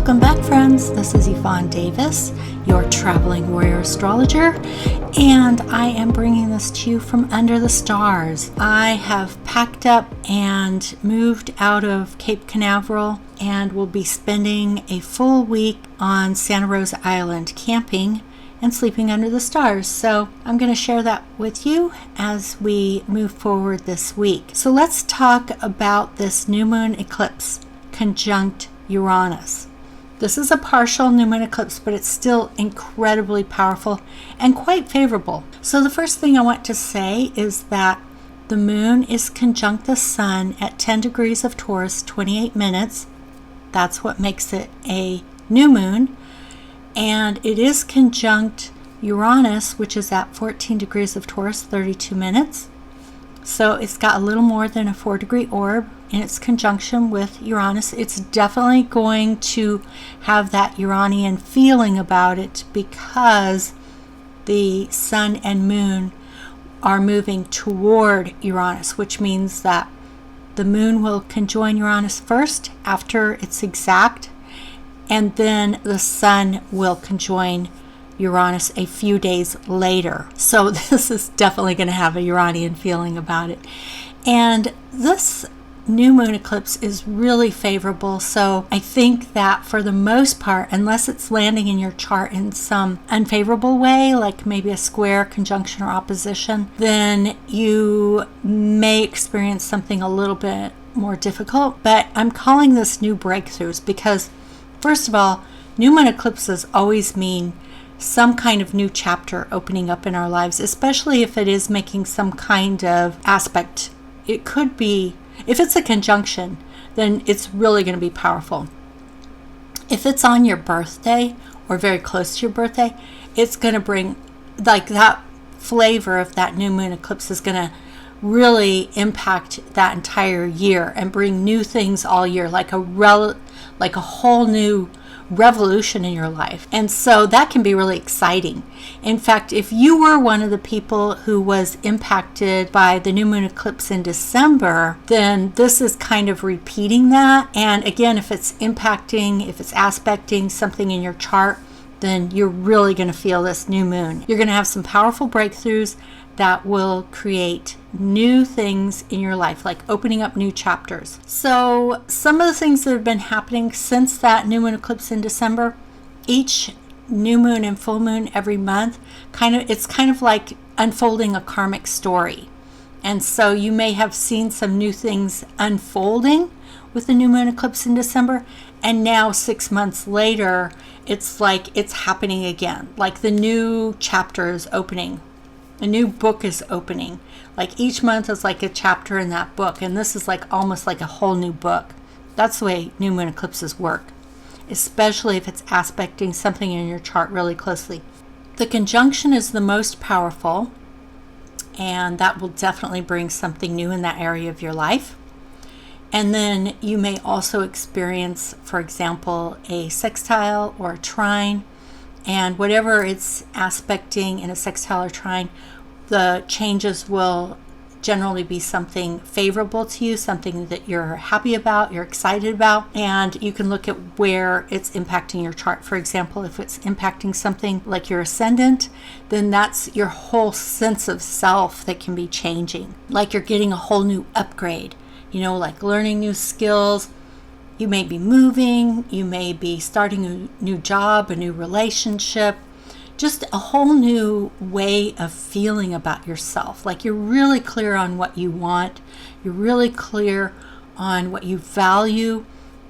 Welcome back, friends. This is Yvonne Davis, your traveling warrior astrologer, and I am bringing this to you from under the stars. I have packed up and moved out of Cape Canaveral and will be spending a full week on Santa Rosa Island camping and sleeping under the stars. So I'm going to share that with you as we move forward this week. So let's talk about this new moon eclipse conjunct Uranus. This is a partial new moon eclipse, but it's still incredibly powerful and quite favorable. So the first thing I want to say is that the moon is conjunct the sun at 10 degrees of Taurus, 28 minutes. That's what makes it a new moon. And it is conjunct Uranus, which is at 14 degrees of Taurus, 32 minutes. So it's got a little more than a 4-degree orb in its conjunction with Uranus. It's definitely going to have that Uranian feeling about it because the sun and moon are moving toward Uranus, which means that the moon will conjoin Uranus first after it's exact, and then the sun will conjoin Uranus a few days later. So this is definitely going to have a Uranian feeling about it. And this new moon eclipse is really favorable. So I think that for the most part, unless it's landing in your chart in some unfavorable way, like maybe a square, conjunction, or opposition, then you may experience something a little bit more difficult. But I'm calling this new breakthroughs because, first of all, new moon eclipses always mean some kind of new chapter opening up in our lives, especially if it is making some kind of aspect. It could be, if it's a conjunction, then it's really going to be powerful. If it's on your birthday or very close to your birthday, it's going to bring, like, that flavor of that new moon eclipse is going to really impact that entire year and bring new things all year, like a whole new revolution in your life. And so that can be really exciting. In fact, if you were one of the people who was impacted by the new moon eclipse in December, then this is kind of repeating that. And again, if it's impacting, if it's aspecting something in your chart, then you're really going to feel this new moon. You're going to have some powerful breakthroughs that will create new things in your life, like opening up new chapters. So some of the things that have been happening since that new moon eclipse in December, each new moon and full moon every month, it's kind of like unfolding a karmic story. And so you may have seen some new things unfolding with the new moon eclipse in December, and now 6 months later, it's like it's happening again. Like the new chapter is opening. A new book is opening. Like each month is like a chapter in that book, and this is like almost like a whole new book. That's the way new moon eclipses work, especially if it's aspecting something in your chart really closely. The conjunction is the most powerful, and that will definitely bring something new in that area of your life. And then you may also experience, for example, a sextile or a trine. And whatever it's aspecting in a sextile or trine, the changes will generally be something favorable to you, something that you're happy about, you're excited about, and you can look at where it's impacting your chart. For example, if it's impacting something like your ascendant, then that's your whole sense of self that can be changing. Like you're getting a whole new upgrade, like learning new skills. You may be moving, you may be starting a new job, a new relationship, just a whole new way of feeling about yourself. Like you're really clear on what you want, you're really clear on what you value,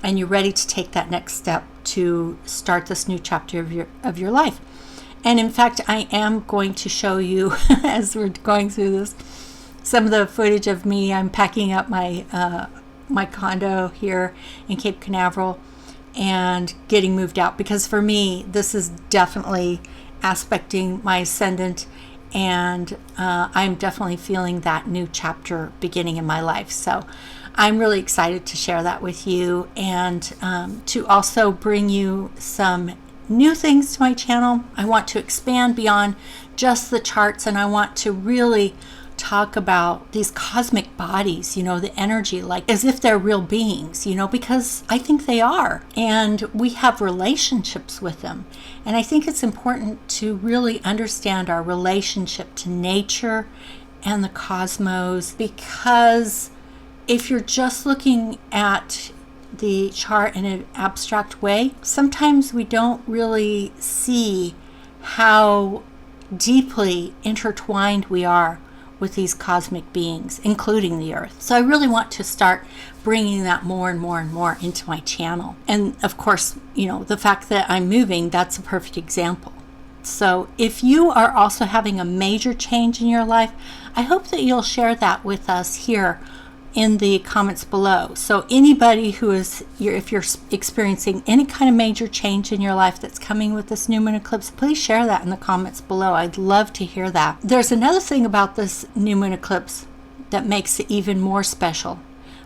and you're ready to take that next step to start this new chapter of your life. And in fact, I am going to show you, as we're going through this, some of the footage of me. I'm packing up my condo here in Cape Canaveral and getting moved out, because for me this is definitely aspecting my ascendant, and I'm definitely feeling that new chapter beginning in my life. So I'm really excited to share that with you, and to also bring you some new things to my channel. I want to expand beyond just the charts, and I want to really talk about these cosmic bodies, the energy, like as if they're real beings, because I think they are. And we have relationships with them. And I think it's important to really understand our relationship to nature and the cosmos, because if you're just looking at the chart in an abstract way, sometimes we don't really see how deeply intertwined we are with these cosmic beings, including the earth. So I really want to start bringing that more and more and more into my channel. And of course, the fact that I'm moving, that's a perfect example. So if you are also having a major change in your life, I hope that you'll share that with us here in the comments below. So anybody who is, if you're experiencing any kind of major change in your life that's coming with this new moon eclipse, please share that in the comments below. I'd love to hear that. There's another thing about this new moon eclipse that makes it even more special,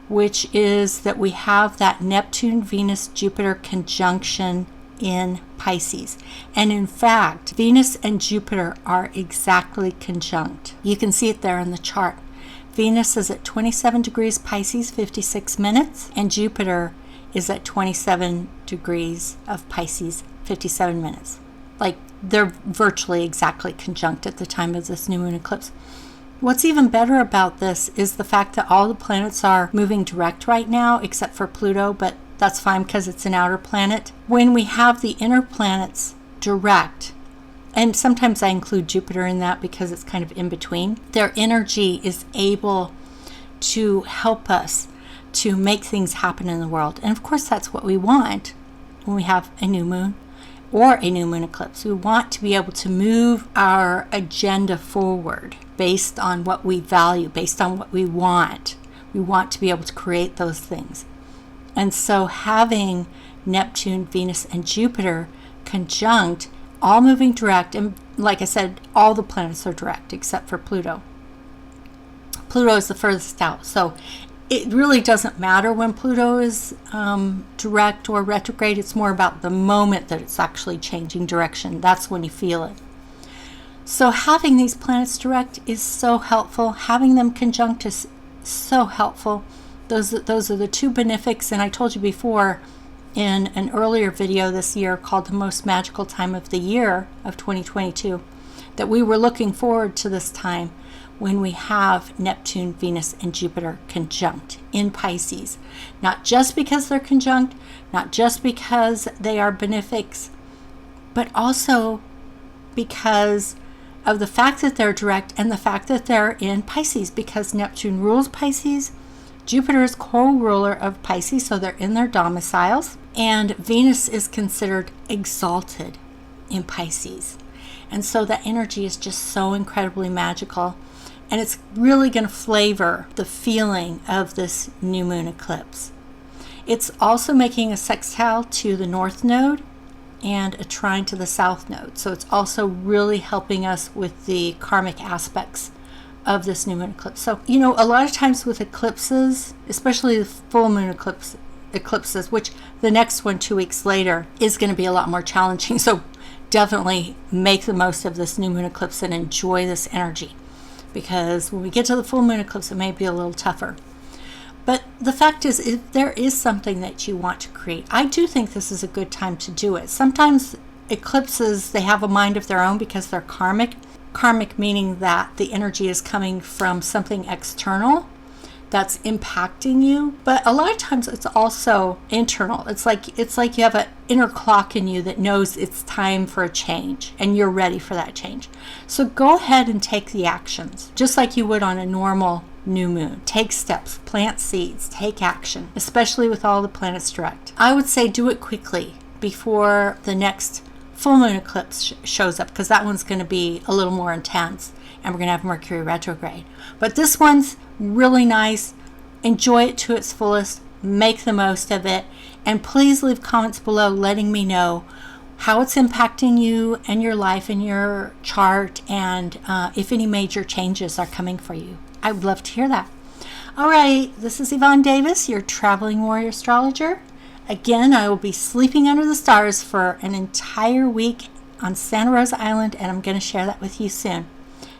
which is that we have that Neptune Venus Jupiter conjunction in Pisces. And in fact, Venus and Jupiter are exactly conjunct. You can see it there in the chart. Venus is at 27 degrees Pisces, 56 minutes, and Jupiter is at 27 degrees of Pisces, 57 minutes. Like, they're virtually exactly conjunct at the time of this new moon eclipse. What's even better about this is the fact that all the planets are moving direct right now, except for Pluto, but that's fine because it's an outer planet. When we have the inner planets direct, and sometimes I include Jupiter in that because it's kind of in between, their energy is able to help us to make things happen in the world. And of course, that's what we want when we have a new moon or a new moon eclipse. We want to be able to move our agenda forward based on what we value, based on what we want. We want to be able to create those things. And so having Neptune, Venus, and Jupiter conjunct, all moving direct, and like I said, all the planets are direct except for Pluto. Pluto is the furthest out, so it really doesn't matter when Pluto is direct or retrograde. It's more about the moment that it's actually changing direction. That's when you feel it. So having these planets direct is so helpful. Having them conjunct is so helpful. Those are the two benefics, and I told you before in an earlier video this year called The Most Magical Time of the Year of 2022, that we were looking forward to this time when we have Neptune, Venus, and Jupiter conjunct in Pisces. Not just because they're conjunct, not just because they are benefics, but also because of the fact that they're direct and the fact that they're in Pisces, because Neptune rules Pisces, Jupiter is co-ruler of Pisces, so they're in their domiciles, and Venus is considered exalted in Pisces. And so that energy is just so incredibly magical, and it's really going to flavor the feeling of this new moon eclipse. It's also making a sextile to the north node and a trine to the south node, so it's also really helping us with the karmic aspects of this new moon eclipse. So, a lot of times with eclipses, especially the full moon eclipses, which the next one 2 weeks later is going to be a lot more challenging. So definitely make the most of this new moon eclipse and enjoy this energy, because when we get to the full moon eclipse, it may be a little tougher. But the fact is, if there is something that you want to create, I do think this is a good time to do it. Sometimes eclipses, they have a mind of their own because they're karmic. Karmic meaning that the energy is coming from something external that's impacting you, but a lot of times it's also internal. It's like you have an inner clock in you that knows it's time for a change and you're ready for that change. So go ahead and take the actions just like you would on a normal new moon. Take steps, plant seeds, take action, especially with all the planets direct. I would say do it quickly before the next full moon eclipse shows up, because that one's going to be a little more intense and we're going to have Mercury retrograde. But this one's really nice. Enjoy it to its fullest. Make the most of it. And please leave comments below letting me know how it's impacting you and your life and your chart, and if any major changes are coming for you. I would love to hear that. All right, this is Yvonne Davis, your traveling warrior astrologer. Again, I will be sleeping under the stars for an entire week on Santa Rosa Island, and I'm going to share that with you soon.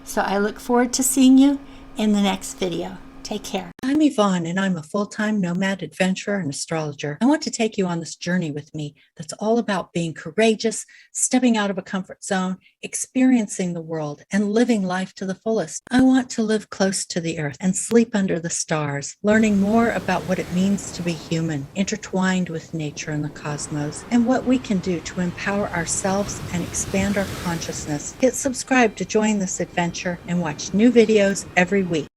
So I look forward to seeing you. in the next video. Take care. I'm Yvonne, and I'm a full-time nomad adventurer and astrologer. I want to take you on this journey with me that's all about being courageous, stepping out of a comfort zone, experiencing the world, and living life to the fullest. I want to live close to the earth and sleep under the stars, learning more about what it means to be human, intertwined with nature and the cosmos, and what we can do to empower ourselves and expand our consciousness. Hit subscribe to join this adventure and watch new videos every week.